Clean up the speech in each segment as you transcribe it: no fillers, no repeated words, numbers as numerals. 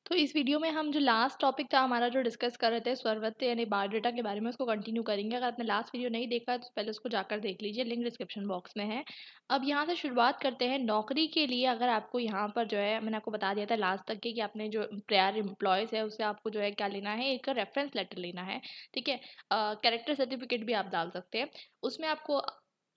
तो इस वीडियो में हम जो लास्ट टॉपिक था हमारा जो डिस्कस कर रहे थे स्वरवृत्त यानी बायोडाटा के बारे में उसको कंटिन्यू करेंगे। अगर आपने लास्ट वीडियो नहीं देखा है तो पहले उसको जाकर देख लीजिए, लिंक डिस्क्रिप्शन बॉक्स में है। अब यहाँ से शुरुआत करते हैं। नौकरी के लिए अगर आपको यहाँ पर जो है मैंने आपको बता दिया था लास्ट तक के कि आपने जो प्रायर एम्प्लॉयज़ है उससे आपको जो है क्या लेना है, एक रेफरेंस लेटर लेना है। ठीक है, कैरेक्टर सर्टिफिकेट भी आप डाल सकते हैं। उसमें आपको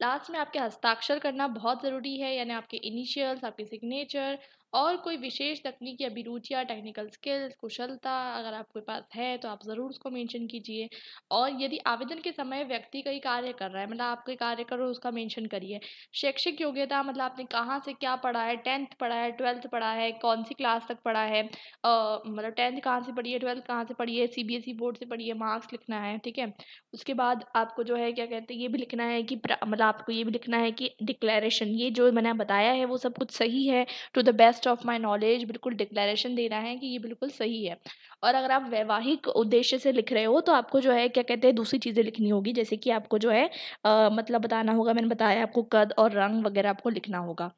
लास्ट में आपके हस्ताक्षर करना बहुत ज़रूरी है, यानी आपके इनिशियल्स, आपके सिग्नेचर और कोई विशेष तकनीकी अभिरुचियाँ, टेक्निकल स्किल्स, कुशलता अगर आपके पास है तो आप ज़रूर उसको मेंशन कीजिए। और यदि आवेदन के समय व्यक्ति कोई कार्य कर रहा है, मतलब आप कोई कार्य कर रहे हो उसका मेंशन करिए। शैक्षिक योग्यता मतलब आपने कहाँ से क्या पढ़ा है, 10th पढ़ा है, 12th पढ़ा है, कौन-सी क्लास तक पढ़ा है, मतलब 10th कहाँ से पढ़ी है, 12th कहाँ से पढ़ी है, सीबीएसई बोर्ड से पढ़ी है, मार्क्स लिखना है, ठीक है? उसके बाद आपको जो है क्या कहते हैं ये भी लिखना है कि मतलब आपको ये भी लिखना है कि डिक्लेरेशन, ये जो मैंने बताया है वो सब कुछ सही है, to the best of my knowledge, बिल्कुल डिक्लेरेशन देना है कि ये बिल्कुल सही है। और अगर आप वैवाहिक उद्देश्य से लिख रहे हो तो आपको जो है क्या कहते हैं दूसरी चीज़ें लिखनी होगी, जैसे कि आपको जो है मतलब बताना होगा, मैंने बताया आपको कद और रंग वगैरह आपको लिखना होगा।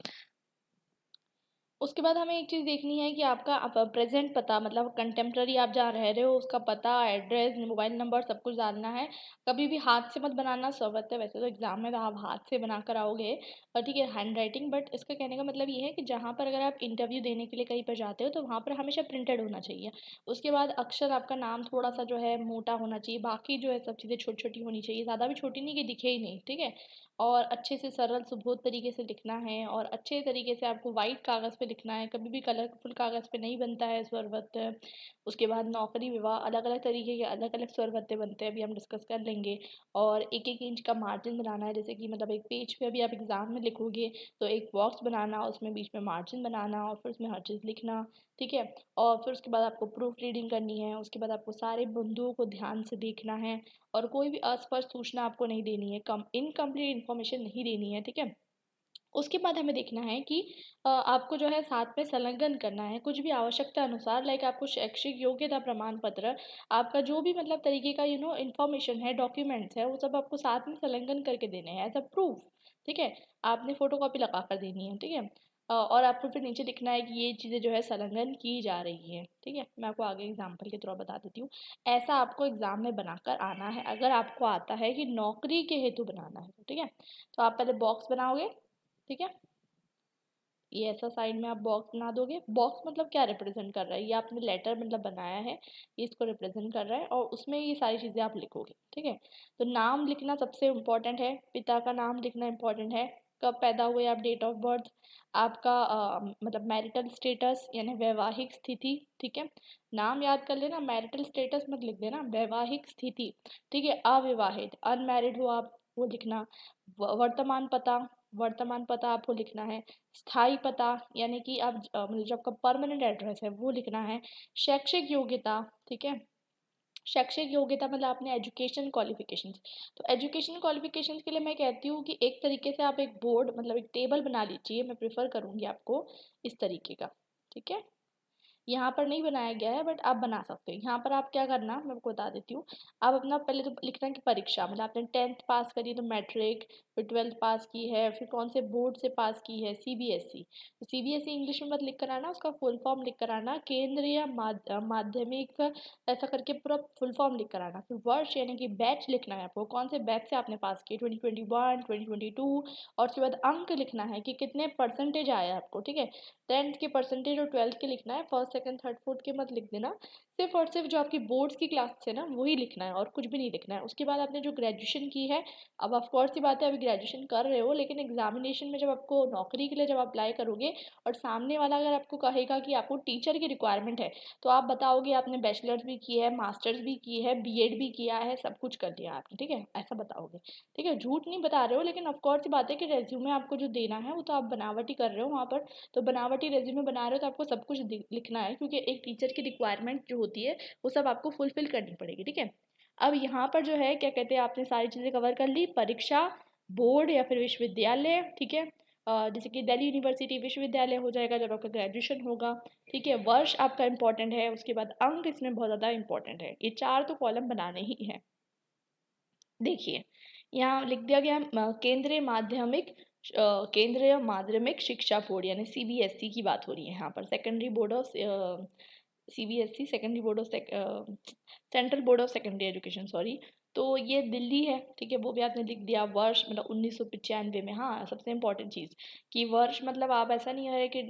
उसके बाद हमें एक चीज़ देखनी है कि आपका प्रेज़ेंट पता, मतलब कंटेम्पररी आप जहाँ रह रहे हो उसका पता, एड्रेस, मोबाइल नंबर सब कुछ डालना है। कभी भी हाथ से मत बनाना, ज़रूरत है वैसे तो एग्ज़ाम में तो आप हाथ से बना कर आओगे, ठीक है, हैंडराइटिंग, बट इसका कहने का मतलब ये है कि जहाँ पर अगर आप इंटरव्यू देने के लिए कहीं पर जाते हो तो वहाँ पर हमेशा प्रिंटेड होना चाहिए। उसके बाद अक्षर, आपका नाम थोड़ा-सा जो है मोटा होना चाहिए, बाकी जो है सब चीज़ें छोटी-छोटी होनी चाहिए, ज़्यादा भी छोटी नहीं कि दिखे ही नहीं, ठीक है? और अच्छे से सरल सुबोध तरीके से लिखना है और अच्छे तरीके से आपको वाइट कागज़ पे लिखना है, कभी भी कलरफुल कागज़ पे नहीं बनता है स्वरवृत्त। उसके बाद नौकरी विवाह, अलग-अलग तरीके के अलग-अलग स्वरवृत्त बनते हैं, अभी हम डिस्कस कर लेंगे। और 1-1 इंच का मार्जिन बनाना है, जैसे कि मतलब एक पेज पे अभी आप एग्ज़ाम में लिखोगे तो एक बॉक्स बनाना, उसमें बीच में मार्जिन बनाना और फिर उसमें हर चीज़ लिखना, ठीक है? और फिर उसके बाद आपको प्रूफ रीडिंग करनी है, उसके बाद आपको सारे बिंदुओं को ध्यान से देखना है और कोई भी अस्पष्ट सूचना आपको नहीं देनी है, इनकम्प्लीट इन्फॉर्मेशन नहीं देनी है, ठीक है? उसके बाद हमें देखना है कि आपको जो है साथ में संलग्न करना है, कुछ भी आवश्यकता अनुसार, लाइक आपको शैक्षिक योग्यता प्रमाण पत्र, आपका जो भी मतलब तरीके का इन्फॉर्मेशन है, डॉक्यूमेंट्स है, वो सब आपको साथ में संलग्न करके देने हैं एज़ अ प्रूफ, ठीक है? आपने फ़ोटोकॉपी लगा कर देनी है, ठीक है? और आपको फिर नीचे लिखना है कि ये चीज़ें जो है संलग्न की जा रही हैं, ठीक है? मैं आपको आगे एग्ज़ाम्पल के थ्रू बता देती हूँ। ऐसा आपको एग्ज़ाम में बनाकर आना है, अगर आपको आता है कि नौकरी के हेतु बनाना है, ठीक है? तो आप पहले बॉक्स बनाओगे, ठीक है? ये ऐसा साइड में आप बॉक्स बना दोगे। बॉक्स मतलब क्या रिप्रेजेंट कर रहा है, ये आपने लेटर मतलब बनाया है, ये इसको रिप्रेजेंट कर रहा है और उसमें ये सारी चीज़ें आप लिखोगे, ठीक है? तो नाम लिखना सबसे इम्पोर्टेंट है, पिता का नाम लिखना इम्पोर्टेंट है, कब पैदा हुए आप, डेट ऑफ बर्थ, आपका मतलब मैरिटल स्टेटस यानी वैवाहिक स्थिति, ठीक है? नाम याद कर लेना, मैरिटल स्टेटस मत लिख देना, वैवाहिक स्थिति, ठीक है? अविवाहित, अनमैरिड हो आप, वो लिखना। वर्तमान पता, वर्तमान पता आपको लिखना है। स्थायी पता यानी कि आप मतलब जो आपका परमानेंट एड्रेस है वो लिखना है। शैक्षिक योग्यता, ठीक है? शैक्षिक योग्यता मतलब आपने एजुकेशन क्वालिफिकेशंस, तो एजुकेशन क्वालिफिकेशंस के लिए मैं कहती हूँ कि एक तरीके से आप एक बोर्ड मतलब एक टेबल बना लीजिए, मैं प्रेफर करूँगी आपको इस तरीके का, ठीक है? यहाँ पर नहीं बनाया गया है बट आप बना सकते हो। यहाँ पर आप क्या करना, मैं आपको बता देती हूँ। आप अपना पहले तो लिखना कि परीक्षा, मतलब आपने 10th पास करी तो मैट्रिक, फिर 12th पास की है, फिर कौन से बोर्ड से पास की है, सीबीएसई। तो सीबीएसई इंग्लिश में मत लिख कर आना, उसका फुल फॉर्म लिख कर आना, केंद्रीय माध्यमिक, ऐसा करके पूरा फुल फॉर्म लिख कर आना। फिर वर्ष यानी कि बैच लिखना है आपको, कौन से बैच से आपने पास किया, 2021, 2022। और उसके बाद अंक लिखना है कि कितने परसेंटेज आया आपको, ठीक है? 10th के परसेंटेज और 12th के लिखना है, फर्स्ट सेकंड थर्ड फोर्थ के मत लिख देना। सिर्फ और सिर्फ जो आपकी बोर्ड्स की क्लास है ना वही लिखना है और कुछ भी नहीं लिखना है। उसके बाद आपने जो ग्रेजुएशन की है, अब ऑफ कोर्स सी बात है अभी ग्रेजुएशन कर रहे हो, लेकिन एग्जामिनेशन में जब आपको नौकरी के लिए जब अप्लाई करोगे और सामने वाला अगर आपको कहेगा कि आपको टीचर की रिक्वायरमेंट है, तो आप बताओगे आपने बैचलर्स भी की है, मास्टर्स भी की है, बीएड भी किया है, सब कुछ कर लिया आपने, ठीक है? ऐसा बताओगे, ठीक है? झूठ नहीं बता रहे हो, लेकिन ऑफ कोर्स सी बात है कि रेज्यूमे आपको जो देना है वो तो आप बनावटी कर रहे हो वहाँ पर। तो बनावटी रेज्यूमे बना रहे हो तो आपको सब कुछ लिखना है, क्योंकि एक टीचर की रिक्वायरमेंट जो होती है वो सब आपको फुलफिल करनी पड़ेगी, ठीक है? अब यहाँ पर जो है क्या कहते हैं, आपने सारी चीज़ें कवर कर ली, परीक्षा, बोर्ड या फिर विश्वविद्यालय, ठीक है? जैसे कि दिल्ली यूनिवर्सिटी विश्वविद्यालय हो जाएगा जब आपका ग्रेजुएशन होगा, ठीक है? वर्ष आपका इंपॉर्टेंट है, उसके बाद अंक इसमें बहुत ज़्यादा इंपॉर्टेंट है, ये 4 तो कॉलम बनाने ही हैं। देखिए, यहाँ लिख दिया गया केंद्रीय माध्यमिक शिक्षा बोर्ड यानी सीबीएसई की बात हो रही है यहाँ पर, secondary board of CBSE, secondary board of central board of secondary education, sorry. तो ये दिल्ली है, ठीक है, वो भी आपने लिख दिया। वर्ष मतलब 1995 में। हाँ, सबसे इम्पोर्टेंट चीज़ कि वर्ष मतलब आप ऐसा नहीं है कि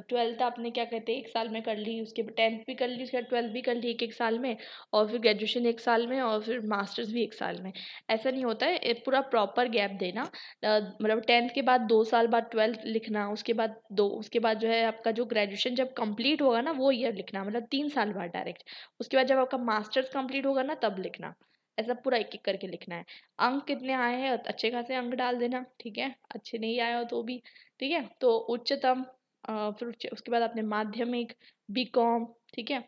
12th आपने क्या कहते हैं 1 साल में कर ली, उसके 10th भी कर ली, उसके बाद 12th भी कर ली 1-1 साल में, और फिर ग्रेजुएशन 1 साल में, और फिर मास्टर्स भी 1 साल में। ऐसा नहीं होता है, पूरा प्रॉपर गैप देना। मतलब 10th के बाद 2 साल बाद 12th लिखना, उसके बाद जो है आपका जो ग्रेजुएशन जब कंप्लीट होगा ना वो ईयर लिखना, मतलब 3 साल बाद डायरेक्ट। उसके बाद जब आपका मास्टर्स कंप्लीट होगा ना तब लिखना। ऐसा पूरा एक एक करके लिखना है। अंक कितने आए हैं, अच्छे खासे अंक डाल देना, ठीक है। अच्छे नहीं आए हो तो भी ठीक है। तो उच्चतम, फिर उसके बाद आपने माध्यमिक, बीकॉम, ठीक है,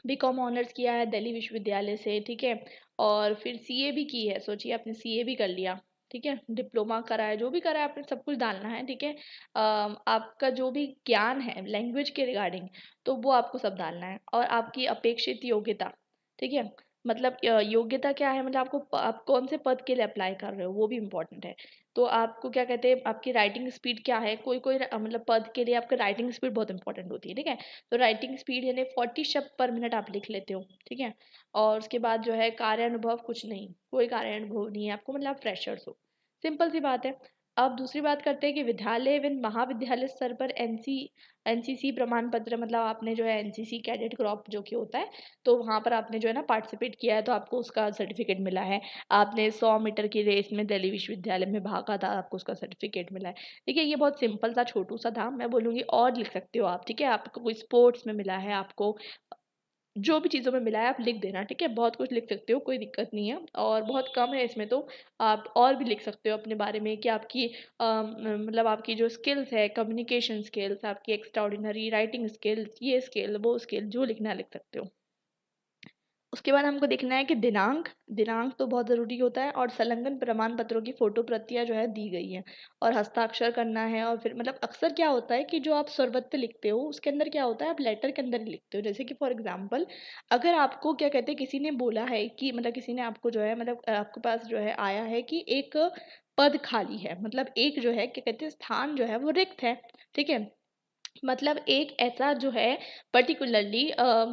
बीकॉम ऑनर्स किया है दिल्ली विश्वविद्यालय से, ठीक है। और फिर सीए भी की है, सोचिए आपने सीए भी कर लिया, ठीक है। डिप्लोमा करा है, जो भी करा है आपने सब कुछ डालना है, ठीक है। आपका जो भी ज्ञान है लैंग्वेज के रिगार्डिंग, तो वो आपको सब डालना है। और आपकी अपेक्षित योग्यता, ठीक है। मतलब योग्यता क्या है, मतलब आप कौन से पद के लिए अप्लाई कर रहे हो वो भी इम्पोर्टेंट है। तो आपको क्या कहते हैं, आपकी राइटिंग स्पीड क्या है, कोई कोई मतलब पद के लिए आपका राइटिंग स्पीड बहुत इंपॉर्टेंट होती है, ठीक है। तो राइटिंग स्पीड यानी 40 शब्द पर मिनट आप लिख लेते हो, ठीक है। और उसके बाद जो है कार्यानुभव कुछ नहीं, कोई कार्यानुभव नहीं है आपको, मतलब आप फ्रेशर्स हो, सिंपल सी बात है। अब दूसरी बात करते हैं कि विद्यालय एवं महाविद्यालय स्तर पर एनसीसी प्रमाण पत्र, मतलब आपने जो है एनसीसी कैडेट क्रॉप जो कि होता है, तो वहाँ पर आपने जो है ना पार्टिसिपेट किया है, तो आपको उसका सर्टिफिकेट मिला है। आपने 100 मीटर की रेस में दिल्ली विश्वविद्यालय में भागा था, आपको उसका सर्टिफिकेट मिला है। ठीक है, ये बहुत सिंपल सा छोटू सा था, मैं बोलूँगी और लिख सकते हो आप, ठीक है। आपको कोई स्पोर्ट्स में मिला है, आपको जो भी चीज़ों में मिला है आप लिख देना, ठीक है। बहुत कुछ लिख सकते हो, कोई दिक्कत नहीं है, और बहुत कम है इसमें तो। आप और भी लिख सकते हो अपने बारे में कि आपकी मतलब आपकी जो स्किल्स है, कम्युनिकेशन स्किल्स, आपकी एक्स्ट्राऑर्डिनरी राइटिंग स्किल्स, ये स्किल वो स्किल जो लिखना है लिख सकते हो। उसके बाद हमको देखना है कि दिनांक, दिनांक तो बहुत ज़रूरी होता है, और संलग्न प्रमाण पत्रों की फ़ोटो प्रतियाँ जो है दी गई हैं, और हस्ताक्षर करना है। और फिर मतलब अक्सर क्या होता है कि जो आप स्वरपत्र लिखते हो उसके अंदर क्या होता है, आप लेटर के अंदर ही लिखते हो। जैसे कि फॉर एग्ज़ाम्पल, अगर आपको क्या कहते हैं किसी ने बोला है कि मतलब किसी ने आपको जो है मतलब आपके पास जो है आया है कि एक पद खाली है, मतलब एक जो है क्या कहते हैं स्थान जो है वो रिक्त है, ठीक है। मतलब एक ऐसा जो है पर्टिकुलरली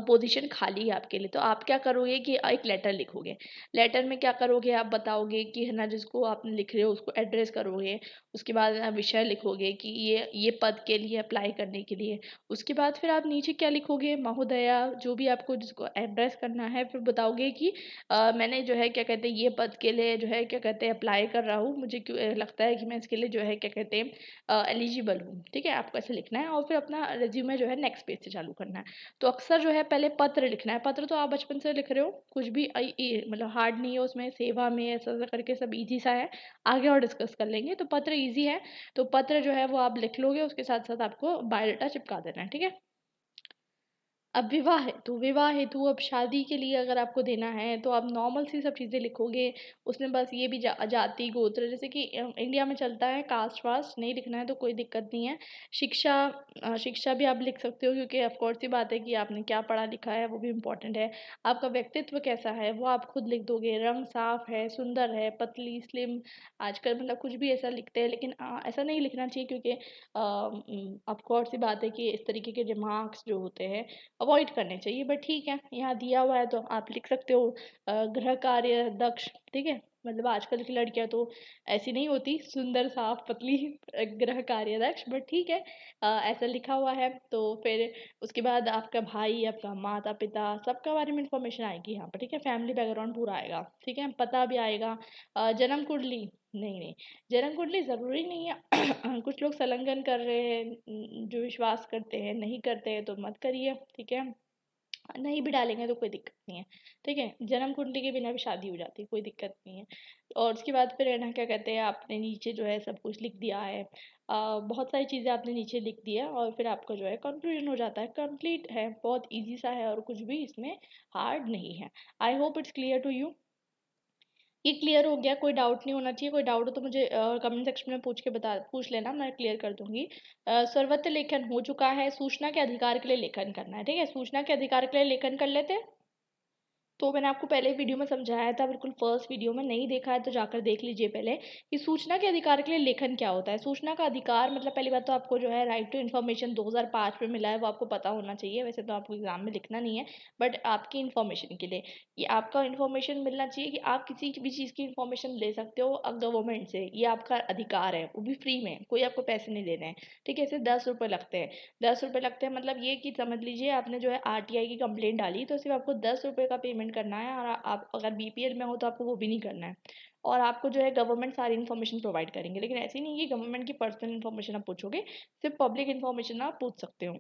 पोजीशन खाली है आपके लिए, तो आप क्या करोगे कि एक लेटर लिखोगे। लेटर में क्या करोगे, आप बताओगे कि है ना जिसको आप लिख रहे हो उसको एड्रेस करोगे। उसके बाद विषय लिखोगे कि ये पद के लिए अप्लाई करने के लिए। उसके बाद फिर आप नीचे क्या लिखोगे, महोदया, जो भी आपको जिसको एड्रेस करना है, फिर बताओगे कि मैंने जो है क्या कहते हैं ये पद के लिए जो है क्या कहते हैं अप्लाई कर रहा हूँ, मुझे क्यों लगता है कि मैं इसके लिए जो है क्या कहते हैं एलिजिबल हूँ, ठीक है। आपको ऐसे लिखना है, और फिर अपना रिज्यूमे जो है नेक्स्ट पेज से चालू करना है। तो अक्सर जो है पहले पत्र लिखना है, पत्र तो आप बचपन से लिख रहे हो, कुछ भी मतलब हार्ड नहीं है उसमें, सेवा में ऐसा ऐसा करके सब इजी सा है। आगे और डिस्कस कर लेंगे, तो पत्र इजी है। तो पत्र जो है वो आप लिख लोगे, उसके साथ साथ आपको बायोडाटा चिपका देना है, ठीक है। अब विवाह हेतु अब शादी के लिए अगर आपको देना है तो आप नॉर्मल सी सब चीज़ें लिखोगे। उसमें बस ये भी जाति गोत्र, जैसे कि इंडिया में चलता है कास्ट वास्ट नहीं लिखना है तो कोई दिक्कत नहीं है। शिक्षा, शिक्षा भी आप लिख सकते हो, क्योंकि ऑफ कोर्स सी बात है कि आपने क्या पढ़ा लिखा है वो भी इम्पोर्टेंट है। आपका व्यक्तित्व कैसा है वो आप खुद लिख दोगे, रंग साफ है, सुंदर है, पतली स्लिम। आजकल मतलब कुछ भी ऐसा लिखते हैं, लेकिन ऐसा नहीं लिखना चाहिए, क्योंकि ऑफ कोर्स सी बात है कि इस तरीके के रिमार्क्स जो होते हैं अवॉइड करने चाहिए। बट ठीक है, यहाँ दिया हुआ है तो आप लिख सकते हो। गृह कार्य दक्ष, ठीक है। मतलब आजकल की लड़कियां तो ऐसी नहीं होती, सुंदर साफ पतली गृह कार्य दक्ष, बट ठीक है। ऐसा लिखा हुआ है। तो फिर उसके बाद आपका भाई, आपका माता पिता, सबका बारे में इंफॉर्मेशन आएगी यहाँ पर, ठीक है। फैमिली बैकग्राउंड पूरा आएगा, ठीक है, पता भी आएगा। जन्म कुंडली, नहीं नहीं, जन्म कुंडली ज़रूरी नहीं है। कुछ लोग संलग्न कर रहे हैं, जो विश्वास करते हैं, नहीं करते हैं तो मत करिए, ठीक है। नहीं भी डालेंगे तो कोई दिक्कत नहीं है, ठीक है। जन्म कुंडली के बिना भी शादी हो जाती है, कोई दिक्कत नहीं है। और उसके बाद फिर है ना क्या कहते हैं, आपने नीचे जो है सब कुछ लिख दिया है। बहुत सारी चीज़ें आपने नीचे लिख दिया, और फिर आपका जो है कंक्लूजन हो जाता है, कंप्लीट है, बहुत इजी सा है, और कुछ भी इसमें हार्ड नहीं है। I hope it's clear to you. ये क्लियर हो गया, कोई डाउट नहीं होना चाहिए। कोई डाउट हो तो मुझे कमेंट सेक्शन में पूछ लेना, मैं क्लियर कर दूंगी। सर्वत्र लेखन हो चुका है, सूचना के अधिकार के लिए लेखन करना है, ठीक है। सूचना के अधिकार के लिए लेखन कर लेते हैं। तो मैंने आपको पहले वीडियो में समझाया था, बिल्कुल फर्स्ट वीडियो में, नहीं देखा है तो जाकर देख लीजिए पहले, कि सूचना के अधिकार के लिए लेखन क्या होता है। सूचना का अधिकार मतलब पहली बात तो आपको जो है राइट टू इन्फॉर्मेशन 2005 में मिला है, वो आपको पता होना चाहिए। वैसे तो आपको एग्जाम में लिखना नहीं है, बट आपकी इन्फॉर्मेशन के लिए ये आपका इन्फॉर्मेशन मिलना चाहिए कि आप किसी भी चीज़ की इन्फॉर्मेशन ले सकते हो गवर्नमेंट से। ये आपका अधिकार है, वो भी फ्री में, कोई आपको पैसे नहीं देने हैं। ठीक है, सिर्फ 10 रुपये लगते हैं। 10 रुपये लगते हैं मतलब ये कि समझ लीजिए आपने जो है आरटीआई की कंप्लेंट डाली, तो सिर्फ आपको 10 रुपये का पेमेंट करना है, और आप अगर बीपीएल में हो तो आपको वो भी नहीं करना है। और आपको जो है गवर्नमेंट सारी इन्फॉर्मेशन प्रोवाइड करेंगे, लेकिन ऐसी नहीं है कि गवर्नमेंट की पर्सनल इन्फॉर्मेशन आप पूछोगे, सिर्फ पब्लिक इन्फॉर्मेशन आप पूछ सकते हो।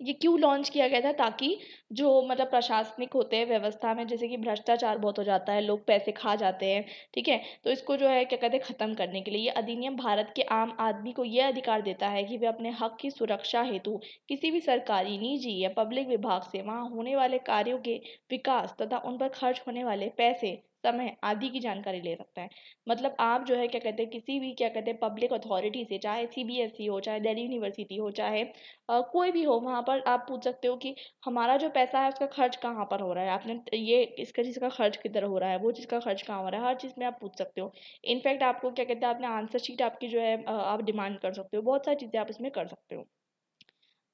ये क्यों लॉन्च किया गया था, ताकि जो मतलब प्रशासनिक होते हैं व्यवस्था में, जैसे कि भ्रष्टाचार बहुत हो जाता है, लोग पैसे खा जाते हैं, ठीक है, तो इसको जो है क्या कहते हैं ख़त्म करने के लिए ये अधिनियम भारत के आम आदमी को यह अधिकार देता है कि वे अपने हक की सुरक्षा हेतु किसी भी सरकारी, निजी या पब्लिक विभाग से वहाँ होने वाले कार्यों के विकास तथा उन पर खर्च होने वाले पैसे, समय आदि की जानकारी ले सकता है। मतलब आप जो है क्या कहते हैं किसी भी क्या कहते हैं पब्लिक अथॉरिटी से, चाहे सीबीएसई हो, चाहे दिल्ली यूनिवर्सिटी हो, चाहे कोई भी हो, वहाँ पर आप पूछ सकते हो कि हमारा जो पैसा है उसका खर्च कहाँ पर हो रहा है, आपने ये इसका चीज़ का खर्च किधर हो रहा है, वो चीज़ का खर्च कहाँ हो रहा है, हर चीज़ में आप पूछ सकते हो। इनफैक्ट आपको क्या कहते हैं आपने आंसर शीट आपकी जो है आप डिमांड कर सकते हो, बहुत सारी चीज़ें आप इसमें कर सकते हो।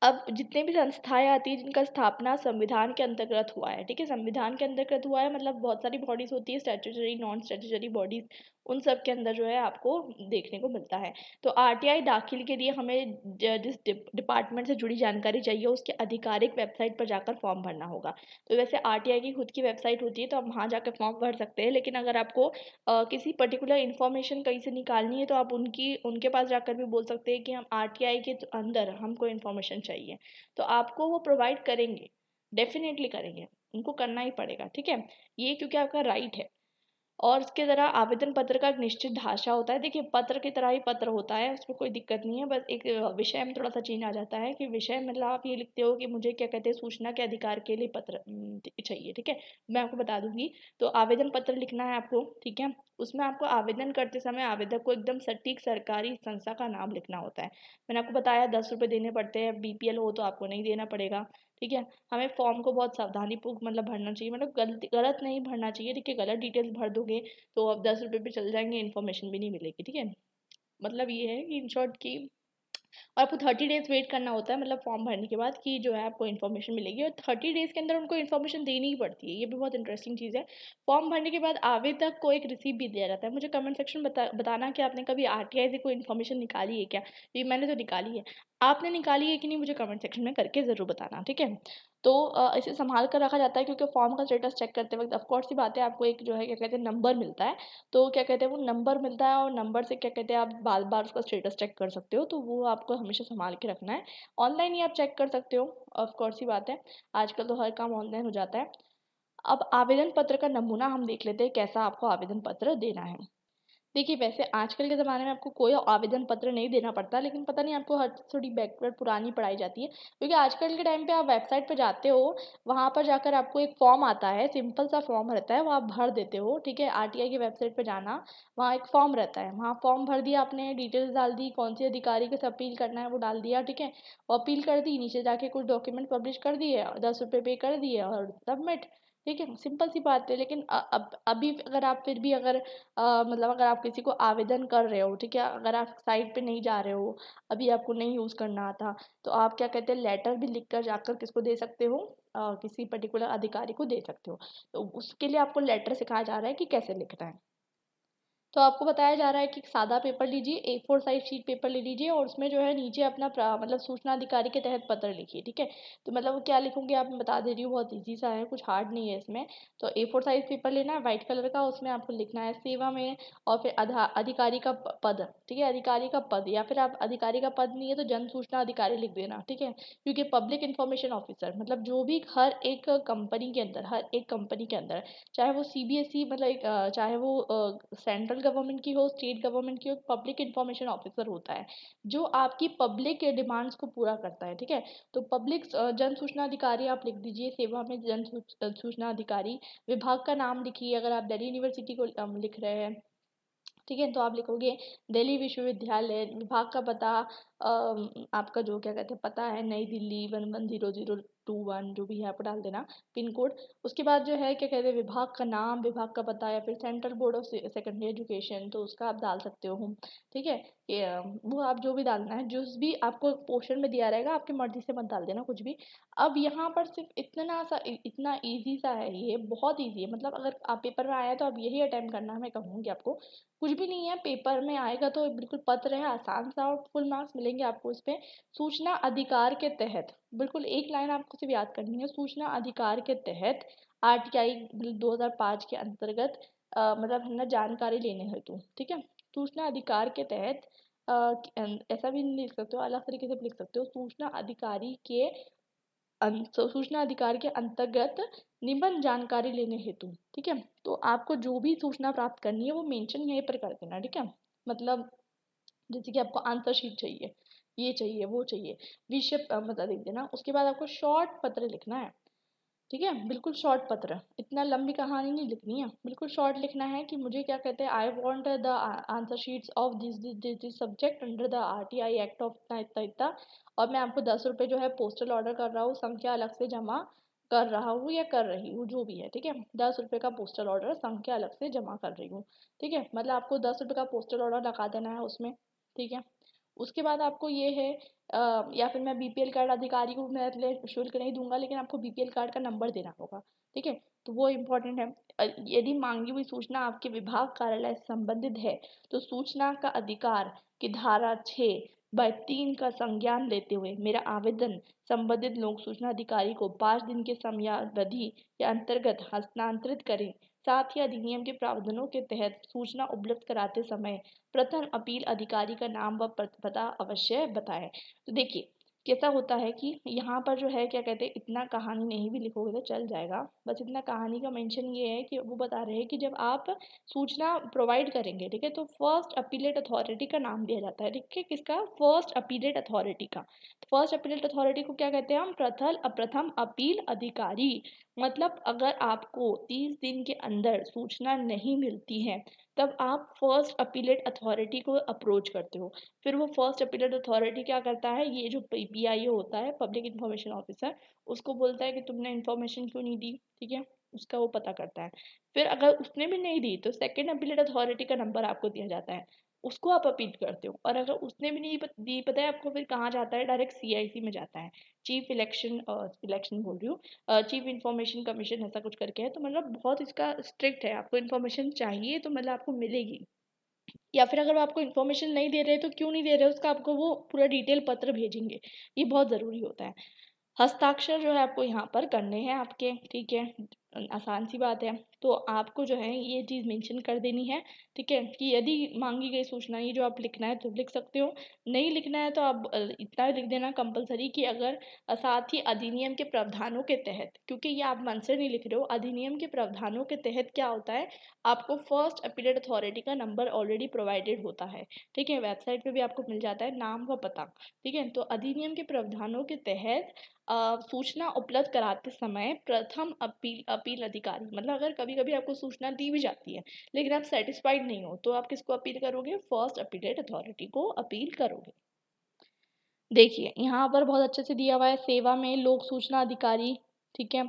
अब जितने भी संस्थाएँ आती हैं जिनका स्थापना संविधान के अंतर्गत हुआ है, ठीक है? संविधान के अंतर्गत हुआ है मतलब बहुत सारी बॉडीज़ होती है, स्टैट्यूटरी, नॉन स्टैट्यूटरी बॉडीज़, उन सब के अंदर जो है आपको देखने को मिलता है। तो आरटीआई दाखिल के लिए हमें जिस डिपार्टमेंट से जुड़ी जानकारी चाहिए उसके आधिकारिक वेबसाइट पर जाकर फॉर्म भरना होगा। तो वैसे आरटीआई की खुद की वेबसाइट होती है, तो आप वहाँ जाकर फॉर्म भर सकते हैं, लेकिन अगर आपको किसी पर्टिकुलर इन्फॉर्मेशन कहीं से निकालनी है तो आप उनके पास जाकर भी बोल सकते हैं कि हम आरटीआई के अंदर हमको इन्फॉर्मेशन चाहिए, तो आपको वो प्रोवाइड करेंगे, डेफिनेटली करेंगे, उनको करना ही पड़ेगा, ठीक है? ये क्योंकि आपका राइट है। और उसके तरह आवेदन पत्र का एक निश्चित ढाँचा होता है। देखिए, पत्र की तरह ही पत्र होता है, उसमें कोई दिक्कत नहीं है, बस एक विषय में थोड़ा-सा चेंज आ जाता है कि विषय मतलब आप ये लिखते हो कि मुझे क्या कहते हैं सूचना के अधिकार के लिए पत्र चाहिए, ठीक है? मैं आपको बता दूँगी। तो आवेदन पत्र लिखना है आपको, ठीक है? उसमें आपको आवेदन करते समय आवेदक को एकदम सटीक सरकारी संस्था का नाम लिखना होता है। मैंने आपको बताया 10 रुपए देने पड़ते हैं, बीपीएल हो तो आपको नहीं देना पड़ेगा, ठीक है? हमें फॉर्म को बहुत सावधानीपूर्वक मतलब भरना चाहिए, मतलब गलत नहीं भरना चाहिए। देखिए, गलत डिटेल्स भर दोगे तो अब 10 रुपये पे चले जाएँगे, इन्फॉर्मेशन भी नहीं मिलेगी, ठीक है? मतलब ये है कि इन शॉर्ट कि और आपको 30 डेज़ वेट करना होता है मतलब फॉर्म भरने के बाद कि जो है आपको इन्फॉर्मेशन मिलेगी, और 30 डेज़ के अंदर उनको इन्फॉर्मेशन देनी ही पड़ती है। ये भी बहुत इंटरेस्टिंग चीज़ है। फॉर्म भरने के बाद आवेदक को एक रिसीप्ट भी दिया जाता है। मुझे कमेंट सेक्शन में बताना कि आपने कभी आरटीआई से कोई इन्फॉर्मेशन निकाली है क्या? ये मैंने तो निकाली है। आपने निकाली है कि नहीं मुझे कमेंट सेक्शन में करके ज़रूर बताना, ठीक है? तो इसे सँभाल कर रखा जाता है क्योंकि फॉर्म का स्टेटस चेक करते वक़्त ऑफ़ कोर्स सी बात है आपको एक जो है क्या कहते हैं नंबर मिलता है। तो क्या कहते हैं वो नंबर मिलता है, और नंबर से क्या कहते हैं आप बार-बार उसका स्टेटस चेक कर सकते हो, तो वो आपको हमेशा सँभाल के रखना है। ऑनलाइन ही आप चेक कर सकते हो, ऑफ़ कोर्स सी बात है। आजकल तो हर काम ऑनलाइन हो जाता है। अब आवेदन पत्र का नमूना हम देख लेते हैं, कैसा आपको आवेदन पत्र देना है। देखिए, वैसे आजकल के ज़माने में आपको कोई आवेदन पत्र नहीं देना पड़ता, लेकिन पता नहीं आपको हर थोड़ी बैकवर्ड पुरानी पढ़ाई जाती है। क्योंकि आजकल के टाइम पे आप वेबसाइट पे जाते हो, वहाँ पर जाकर आपको एक फॉर्म आता है, सिंपल सा फॉर्म रहता है, वो आप भर देते हो, ठीक है? आरटीआई की वेबसाइट पे जाना, वहाँ एक फॉर्म रहता है, वहाँ फॉर्म भर दिया आपने, डिटेल्स डाल दी, कौन से अधिकारी को से अपील करना है वो डाल दिया, ठीक है? और अपील कर दी, नीचे जाके कुछ डॉक्यूमेंट पब्लिश कर दिए, 10 रुपए पे कर दिए और सबमिट, ठीक है? सिंपल सी बात है। लेकिन अब अभी अगर आप फिर भी अगर मतलब अगर आप किसी को आवेदन कर रहे हो, ठीक है? अगर आप साइट पे नहीं जा रहे हो, अभी आपको नहीं यूज़ करना आता, तो आप क्या कहते हैं लेटर भी लिख कर जाकर किसको दे सकते हो, किसी पर्टिकुलर अधिकारी को दे सकते हो। तो उसके लिए आपको लेटर सिखाया जा रहा है कि कैसे लिखना है। तो आपको बताया जा रहा है कि एक सादा पेपर लीजिए, ए4 साइज़ शीट पेपर ले लीजिए, और उसमें जो है नीचे अपना मतलब सूचना अधिकारी के तहत पत्र लिखिए, ठीक है? तो मतलब वो क्या लिखोगे आप, मैं बता दे रही हूँ, बहुत ईज़ी सा है, कुछ हार्ड नहीं है इसमें। तो ए4 साइज़ पेपर लेना है व्हाइट कलर का, उसमें आपको लिखना है सेवा में, और फिर अधिकारी का पद, ठीक है? अधिकारी का पद, या फिर आप अधिकारी का पद नहीं है तो जन सूचना अधिकारी लिख देना, ठीक है? क्योंकि पब्लिक इन्फॉर्मेशन ऑफिसर मतलब जो भी हर एक कंपनी के अंदर, हर एक कंपनी के अंदर, चाहे वो सीबीएसई मतलब एक चाहे वो सेंट्रल गवर्नमेंट की हो, स्टेट गवर्नमेंट की हो, पब्लिक इन्फॉर्मेशन ऑफिसर होता है, जो आपकी पब्लिक डिमांड्स को पूरा करता है, ठीक है? तो पब्लिक जन सूचना अधिकारी आप लिख दीजिए, सेवा में सूचना अधिकारी, विभाग का नाम लिखिए, अगर आप दिल्ली यूनिवर्सिटी को लिख रहे हैं, ठीक है? तो आप लिखोगे दिल्ली विश्वविद्यालय, विभाग का पता, आपका जो क्या कहते हैं पता है नई दिल्ली 110021 जो भी है आपको डाल देना पिन कोड। उसके बाद जो है क्या कहते हैं विभाग का नाम, विभाग का पता या फिर central board of secondary education तो उसका आप डाल सकते हो। ठीक है, वो आप जो भी डालना है, जो भी आपको पोर्शन में दिया रहेगा आपकी मर्जी से मत डाल देना कुछ भी। अब यहाँ पर सिर्फ इतना ईजी सा है, ये बहुत ईजी है। मतलब अगर आप पेपर में आया है तो आप यही अटेम्प्ट करना है, मैं कहूँगी आपको। कुछ भी नहीं है, पेपर में आएगा तो बिल्कुल पत्र है, आसान सा, और फुल मार्क्स मिलेंगे आपको इस पे। सूचना अधिकार के तहत, बिल्कुल एक लाइन आपको सिर्फ याद करनी है, सूचना अधिकार के तहत आरटीआई 2005 के अंतर्गत मतलब है ना जानकारी लेने हेतु। ठीक है, सूचना अधिकार के तहत ऐसा भी नहीं लिख सकते हो, अलग तरीके से भी लिख सकते हो, सूचना अधिकारी के सूचना अधिकार के अंतर्गत निबंध जानकारी लेने हेतु। ठीक है, तो आपको जो भी सूचना प्राप्त करनी है वो मेंशन यहीं पर कर देना। ठीक है, मतलब जैसे कि आपको आंसर शीट चाहिए, ये चाहिए, वो चाहिए, विषय मतलब लिख देना। उसके बाद आपको शॉर्ट पत्र लिखना है। ठीक है, बिल्कुल शॉर्ट पत्र, इतना लंबी कहानी नहीं लिखनी है, बिल्कुल शॉर्ट लिखना है कि मुझे क्या कहते हैं, I want the answer sheets of this subject under the RTI act of इतना इतना इतना, और मैं आपको 10 रुपये जो है पोस्टल ऑर्डर कर रहा हूँ, संख्या अलग से जमा कर रहा हूँ या कर रही हूँ जो भी है। ठीक है, 10 रुपये का पोस्टल ऑर्डर संख्या अलग से जमा कर रही हूँ। ठीक है, मतलब आपको 10 रुपये का पोस्टल ऑर्डर लगा देना है उसमें। ठीक है, उसके बाद आपको ये है या फिर मैं बीपीएल कार्ड अधिकारी को मैं शुल्क नहीं दूंगा, लेकिन आपको बीपीएल कार्ड का नंबर देना होगा। ठीक है, तो वो इम्पोर्टेंट है। यदि मांगी हुई सूचना आपके विभाग कार्यालय से संबंधित है तो सूचना का अधिकार की धारा 6/3 का संज्ञान लेते हुए मेरा आवेदन संबंधित लोक सूचना अधिकारी को 5 दिन के समयावधि के अंतर्गत हस्तांतरित करें। साथ ही अधिनियम के प्रावधानों के तहत सूचना उपलब्ध कराते समय प्रथम अपील अधिकारी का नाम व पता अवश्य बताएं। तो देखिए कैसा होता है कि यहाँ पर जो है क्या कहते हैं, इतना कहानी नहीं भी लिखोगे तो चल जाएगा, बस इतना कहानी का मेंशन ये है कि वो बता रहे हैं कि जब आप सूचना प्रोवाइड करेंगे, ठीक है, तो फर्स्ट अपीलेट अथॉरिटी का नाम दिया जाता है। ठीक है, किसका? फर्स्ट अपीलेट अथॉरिटी का। फर्स्ट अपीलेट अथॉरिटी को क्या कहते हैं हम? प्रथम अपील अधिकारी। मतलब अगर आपको 30 दिन के अंदर सूचना नहीं मिलती है तब आप फर्स्ट अपीलेट अथॉरिटी को अप्रोच करते हो। फिर वो फर्स्ट अपीलेट अथॉरिटी क्या करता है, ये जो पीआईओ होता है, पब्लिक इन्फॉर्मेशन ऑफिसर, उसको बोलता है कि तुमने इन्फॉर्मेशन क्यों नहीं दी। ठीक है, उसका वो पता करता है। फिर अगर उसने भी नहीं दी तो सेकेंड अपीलेट अथॉरिटी का नंबर आपको दिया जाता है, उसको आप अपील करते हो। और अगर उसने भी नहीं दी, पता है आपको, फिर कहाँ जाता है? डायरेक्ट सीआईसी में जाता है, चीफ इलेक्शन इलेक्शन बोल रही हूँ, चीफ इन्फॉर्मेशन कमीशन ऐसा कुछ करके है। तो मतलब बहुत इसका स्ट्रिक्ट है, आपको इन्फॉर्मेशन चाहिए तो मतलब आपको मिलेगी। या फिर अगर वो आपको इन्फॉर्मेशन नहीं दे रहे तो क्यों नहीं दे रहे, उसका आपको वो पूरा डिटेल पत्र भेजेंगे, ये बहुत ज़रूरी होता है। हस्ताक्षर जो है आपको यहाँ पर करने हैं आपके। ठीक है, आसान सी बात है। तो आपको जो है ये चीज़ मेंशन कर देनी है। ठीक है, कि यदि मांगी गई सूचना, ये जो आप लिखना है तो लिख सकते हो, नहीं लिखना है तो आप इतना लिख देना कंपलसरी कि अगर साथ ही अधिनियम के प्रावधानों के तहत, क्योंकि ये आप मन से नहीं लिख रहे हो, अधिनियम के प्रावधानों के तहत क्या होता है, आपको फर्स्ट अपीलेट अथॉरिटी का नंबर ऑलरेडी प्रोवाइडेड होता है। ठीक है, वेबसाइट पे भी आपको मिल जाता है, नाम व पता। ठीक है, तो अधिनियम के प्रावधानों के तहत सूचना उपलब्ध कराते समय प्रथम अपील अधिकारी, मतलब अगर कभी कभी आपको सूचना दी भी जाती है लेकिन आप सेटिस्फाइड नहीं हो तो आप किसको अपील करोगे? फर्स्ट अपीलेट अथॉरिटी को अपील करोगे। देखिए यहाँ पर बहुत अच्छे से दिया हुआ है, सेवा में लोक सूचना अधिकारी। ठीक है,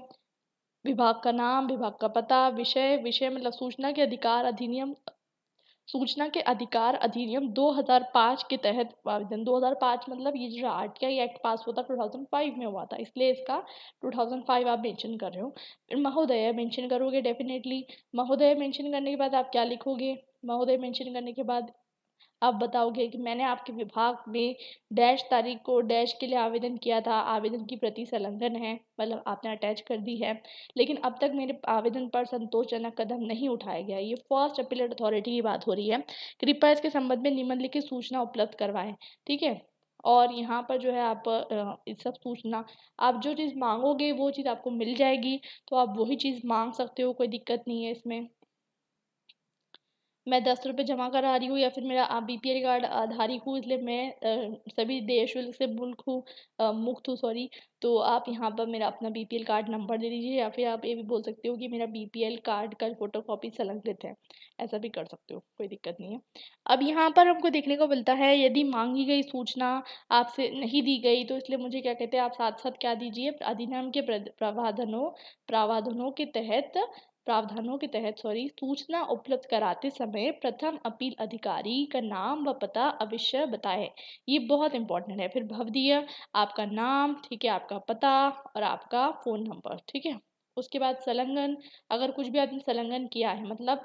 विभाग का नाम, विभाग का पता, विषय, विषय मतलब सूचना के अधिकार अधिनियम, सूचना के अधिकार अधिनियम 2005 के तहत आवेदन। 2005 मतलब ये जो आरटीआई एक्ट पास हुआ था 2005 में हुआ था, इसलिए इसका 2005 आप मेंशन कर रहे हो। फिर महोदय मेंशन करोगे डेफिनेटली। महोदय मेंशन करने के बाद आप क्या लिखोगे? महोदय मेंशन करने के बाद आप बताओगे कि मैंने आपके विभाग में डैश तारीख को डैश के लिए आवेदन किया था, आवेदन की प्रति संलग्न है, मतलब आपने अटैच कर दी है, लेकिन अब तक मेरे आवेदन पर संतोषजनक कदम नहीं उठाया गया। ये फर्स्ट अपीलेट अथॉरिटी की बात हो रही है। कृपया इसके संबंध में निम्नलिखित सूचना उपलब्ध करवाएं। ठीक है, और यहाँ पर जो है आप इस सब सूचना, आप जो चीज़ मांगोगे वो चीज़ आपको मिल जाएगी, तो आप वही चीज़ मांग सकते हो, कोई दिक्कत नहीं है इसमें। मैं 10 रुपये जमा करा रही हूँ या फिर मेरा बीपीएल कार्ड धारी हूँ, इसलिए मैं सभी देय शुल्क से मुक्त हूँ, सॉरी। तो आप यहाँ पर मेरा अपना बीपीएल कार्ड नंबर दे दीजिए, या फिर आप ये भी बोल सकते हो कि मेरा बीपीएल कार्ड का फ़ोटोकॉपी संलग्नित है। ऐसा भी कर सकते हो, कोई दिक्कत नहीं है। अब यहाँ पर हमको देखने को मिलता है, यदि माँगी गई सूचना आपसे नहीं दी गई, तो इसलिए मुझे क्या कहते हैं, आप साथ-साथ क्या दीजिए, अधिनियम के प्रावधानों के तहत सॉरी, सूचना उपलब्ध कराते समय प्रथम अपील अधिकारी का नाम व पता अवश्य बताएं। ये बहुत इंपॉर्टेंट है। फिर भवदीय, आपका नाम, ठीक है, आपका पता और आपका फ़ोन नंबर, ठीक है। उसके बाद संलग्न, अगर कुछ भी आपने संलग्न किया है, मतलब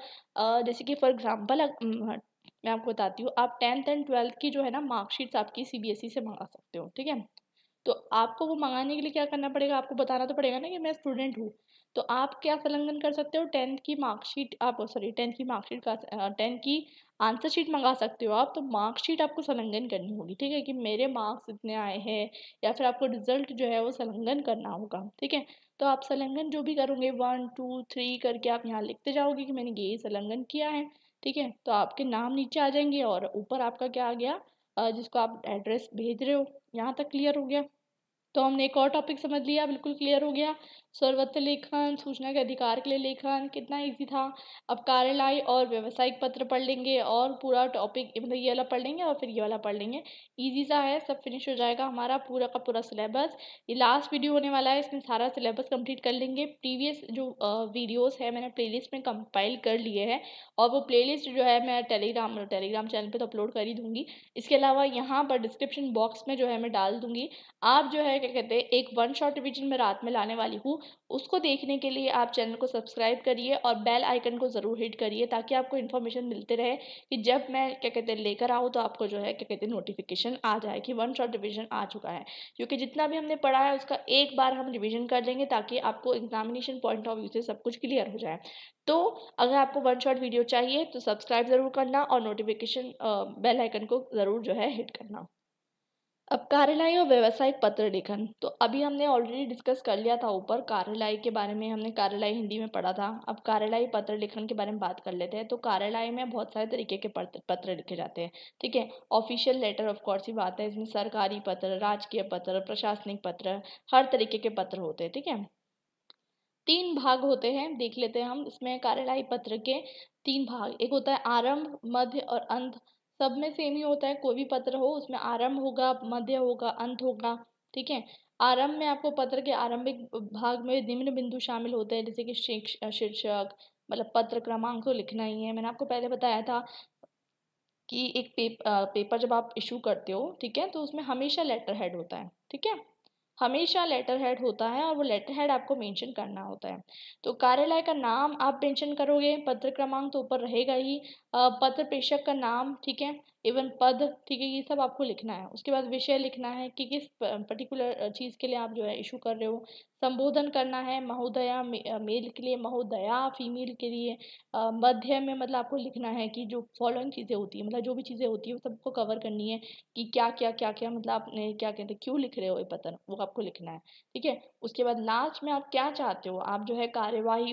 जैसे कि फॉर एग्जांपल मैं आपको बताती हूँ, आप 10th एंड 12th की जो है ना मार्कशीट्स आपकी सीबीएसई से मंगा सकते हो, ठीक है। तो आपको वो मंगाने के लिए क्या करना पड़ेगा, आपको बताना तो पड़ेगा ना कि मैं स्टूडेंट हूँ। तो आप क्या संलग्न कर सकते हो, 10th की मार्कशीट, आप सॉरी 10th की मार्कशीट का 10th की आंसर शीट मंगा सकते हो आप। तो मार्कशीट आपको संलग्न करनी होगी, ठीक है, कि मेरे मार्क्स इतने आए हैं, या फिर आपको रिजल्ट जो है वो संलग्न करना होगा, ठीक है। तो आप संलग्न जो भी करोगे 1 2 3 करके आप यहाँ लिखते जाओगे कि मैंने ये संलग्न किया है, ठीक है। तो आपके नाम नीचे आ जाएंगे और ऊपर आपका क्या आ गया, जिसको आप एड्रेस भेज रहे हो। यहाँ तक क्लियर हो गया। तो हमने एक और टॉपिक समझ लिया, बिल्कुल क्लियर हो गया। सर्वत्र लेखन, सूचना के अधिकार के लिए लेखन, कितना इजी था। अब कार्यालय और व्यावसायिक पत्र पढ़ लेंगे, और पूरा टॉपिक मतलब ये वाला पढ़ लेंगे और फिर ये वाला पढ़ लेंगे। इजी सा है, सब फिनिश हो जाएगा हमारा पूरा का पूरा सिलेबस। ये लास्ट वीडियो होने वाला है, इसमें सारा सिलेबस कंप्लीट कर लेंगे। प्रीवियस जो वीडियोस है मैंने प्लेलिस्ट में कंपाइल कर लिए हैं, और वो प्लेलिस्ट जो है मैं टेलीग्राम चैनल पे तो अपलोड कर ही दूंगी। इसके अलावा यहाँ पर डिस्क्रिप्शन बॉक्स में जो है मैं डाल दूंगी। आप जो है क्या कहते हैं, एक वन शॉट रिवीजन में रात में लाने वाली हूँ, उसको देखने के लिए आप चैनल को सब्सक्राइब करिए और बेल आइकन को ज़रूर हिट करिए, ताकि आपको इन्फॉर्मेशन मिलते रहे कि जब मैं क्या कहते हैं लेकर आऊँ, तो आपको जो है क्या कहते हैं नोटिफिकेशन आ जाए कि वन शॉट रिवीजन आ चुका है। क्योंकि जितना भी हमने पढ़ा है उसका एक बार हम रिवीजन कर लेंगे, ताकि आपको एग्जामिनेशन पॉइंट ऑफ व्यू से सब कुछ क्लियर हो जाए। तो अगर आपको वन शॉट वीडियो चाहिए तो सब्सक्राइब ज़रूर करना, और नोटिफिकेशन बेल आइकन को ज़रूर जो है हिट करना। अब कार्यालय और व्यावसायिक पत्र लेखन, तो अभी हमने ऑलरेडी डिस्कस कर लिया था ऊपर, कार्यालय के बारे में हमने कार्यालय हिंदी में पढ़ा था। अब कार्यालय पत्र लेखन के बारे में बात कर लेते हैं। तो कार्यालय में बहुत सारे तरीके के पत्र लिखे जाते हैं, ठीक है। ऑफिशियल लेटर ऑफ कोर्स ही बात है, इसमें सरकारी पत्र, राजकीय पत्र, प्रशासनिक पत्र, हर तरीके के पत्र होते हैं, ठीक है। 3 भाग होते हैं, देख लेते हैं हम इसमें कार्यदायी पत्र के 3 भाग। एक होता है आरंभ, मध्य और अंत। सब में सेम ही होता है, कोई भी पत्र हो उसमें आरंभ होगा, मध्य होगा, अंत होगा, ठीक है। आरंभ में आपको पत्र के आरंभिक भाग में निम्न बिंदु शामिल होते हैं, जैसे कि शीर्षक, मतलब पत्र क्रमांक तो लिखना ही है। मैंने आपको पहले बताया था कि एक पेपर जब आप इशू करते हो, ठीक है, तो उसमें हमेशा लेटर हेड होता है, ठीक है। हमेशा लेटर हेड होता है, और वो लेटर हेड आपको मेंशन करना होता है। तो कार्यालय का नाम आप मेंशन करोगे, पत्र क्रमांक तो ऊपर रहेगा ही, पत्र प्रेषक का नाम, ठीक है, एवं पद, ठीक है, ये सब आपको लिखना है। उसके बाद विषय लिखना है कि किस पर्टिकुलर चीज़ के लिए आप जो है इशू कर रहे हो। संबोधन करना है, महोदया मेल के लिए महोदया, फीमेल के लिए मध्य में, मतलब आपको लिखना है कि जो फॉलोइंग चीज़ें होती है, मतलब जो भी चीज़ें होती है वो सबको कवर करनी है, कि क्या मतलब आपने क्या कहते हैं क्यों लिख रहे हो ये पत्र, वो आपको लिखना है, ठीक है। उसके बाद लास्ट में आप क्या चाहते हो, आप जो है कार्यवाही